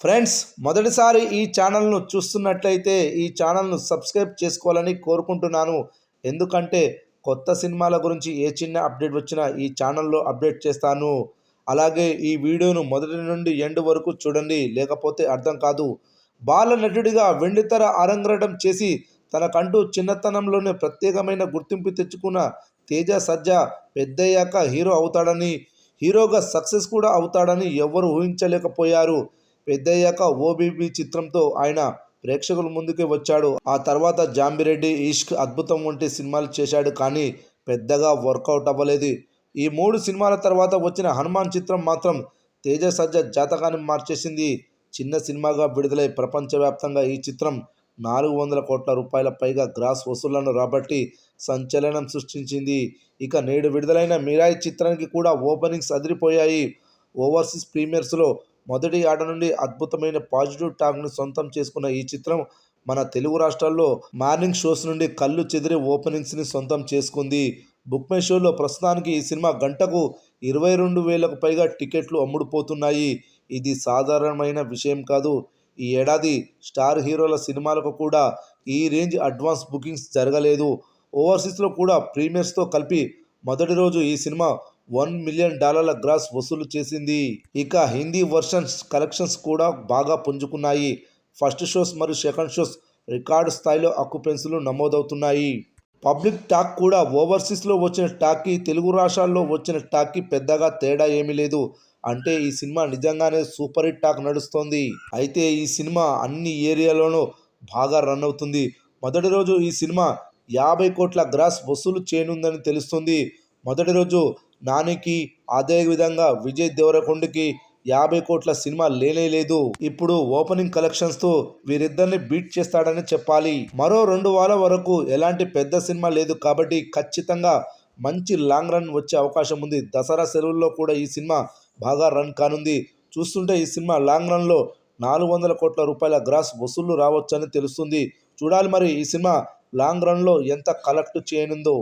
Friends, మొదటిసారి ఈ ఛానల్ను చూస్తున్నట్లయితే ఈ ఛానల్ను సబ్స్క్రైబ్ చేసుకోవాలని కోరుకుంటున్నాను. ఎందుకంటే కొత్త సినిమాల గురించి ఏ చిన్న అప్డేట్ వచ్చినా ఈ ఛానల్లో అప్డేట్ చేస్తాను. అలాగే ఈ వీడియోను మొదటి నుండి ఎండ్ వరకు చూడండి, లేకపోతే అర్థం కాదు. బాల నటుడిగా వెండితెర అరంగేట్రం చేసి తనకంటూ చిన్నతనంలోనే ప్రత్యేకమైన గుర్తింపు తెచ్చుకున్న తేజ సజ్జా పెద్దయ్యాక హీరో అవుతాడని, హీరోగా సక్సెస్ కూడా అవుతాడని ఎవరు ఊహించలేకపోయారు. పెద్దయ్యాక ఓబీబీ చిత్రంతో ఆయన ప్రేక్షకుల ముందుకే వచ్చాడు. ఆ తర్వాత జాంబిరెడ్డి, ఇష్క్, అద్భుతం వంటి సినిమాలు చేశాడు, కానీ పెద్దగా వర్కౌట్ అవ్వలేదు. ఈ 3 సినిమాల తర్వాత వచ్చిన హనుమాన్ చిత్రం మాత్రం తేజ సజ్జా జాతకాన్ని మార్చేసింది. చిన్న సినిమాగా విడుదలై ప్రపంచవ్యాప్తంగా ఈ చిత్రం 400 కోట్ల రూపాయల పైగా గ్రాస్ వసూళ్లను రాబట్టి సంచలనం సృష్టించింది. ఇక నేడు విడుదలైన మిరాయి చిత్రానికి కూడా ఓపెనింగ్స్ అదిరిపోయాయి. ఓవర్సీస్ ప్రీమియర్స్లో మొదటి ఆట నుండి అద్భుతమైన పాజిటివ్ టాక్ను సొంతం చేసుకున్న ఈ చిత్రం మన తెలుగు రాష్ట్రాల్లో మార్నింగ్ షోస్ నుండి కళ్ళు చెదిరే ఓపెనింగ్స్ని సొంతం చేసుకుంది. బుక్ మై షోలో ప్రస్తుతానికి ఈ సినిమా గంటకు 22,000కు పైగా టికెట్లు అమ్ముడుపోతున్నాయి. ఇది సాధారణమైన విషయం కాదు. ఈ ఏడాది స్టార్ హీరోల సినిమాలకు కూడా ఈ రేంజ్ అడ్వాన్స్ బుకింగ్స్ జరగలేదు. ఓవర్సీస్లో కూడా ప్రీమియర్స్తో కలిపి మొదటి రోజు ఈ సినిమా $1 మిలియన్ గ్రాస్ వసూలు చేసింది. ఇక హిందీ వర్షన్స్ కలెక్షన్స్ కూడా బాగా పుంజుకున్నాయి. ఫస్ట్ షోస్ మరియు సెకండ్ షోస్ రికార్డు స్థాయిలో ఆక్యుపెన్సీలు నమోదవుతున్నాయి. పబ్లిక్ టాక్ కూడా ఓవర్సీస్లో వచ్చిన టాక్కి, తెలుగు రాష్ట్రాల్లో వచ్చిన టాక్కి పెద్దగా తేడా ఏమీ లేదు. అంటే ఈ సినిమా నిజంగానే సూపర్ హిట్ టాక్ నడుస్తోంది. అయితే ఈ సినిమా అన్ని ఏరియాలోనూ బాగా రన్ అవుతుంది. మొదటి రోజు ఈ సినిమా 50 కోట్ల గ్రాస్ వసూలు చేయనుందని తెలుస్తుంది. మొదటి రోజు నానికి, అదేవిధంగా విజయ్ దేవరకొండకి 50 కోట్ల సినిమా లేనే లేదు. ఇప్పుడు ఓపెనింగ్ కలెక్షన్స్తో వీరిద్దరిని బీట్ చేస్తాడని చెప్పాలి. మరో 2 వారాల వరకు ఎలాంటి పెద్ద సినిమా లేదు కాబట్టి ఖచ్చితంగా మంచి లాంగ్ రన్ వచ్చే అవకాశం ఉంది. దసరా సెలవుల్లో కూడా ఈ సినిమా బాగా రన్ కానుంది. చూస్తుంటే ఈ సినిమా లాంగ్ రన్లో 400 కోట్ల రూపాయల గ్రాస్ వసూళ్లు రావచ్చని తెలుస్తుంది. చూడాలి మరి ఈ సినిమా లాంగ్ రన్లో ఎంత కలెక్ట్ చేయనుందో.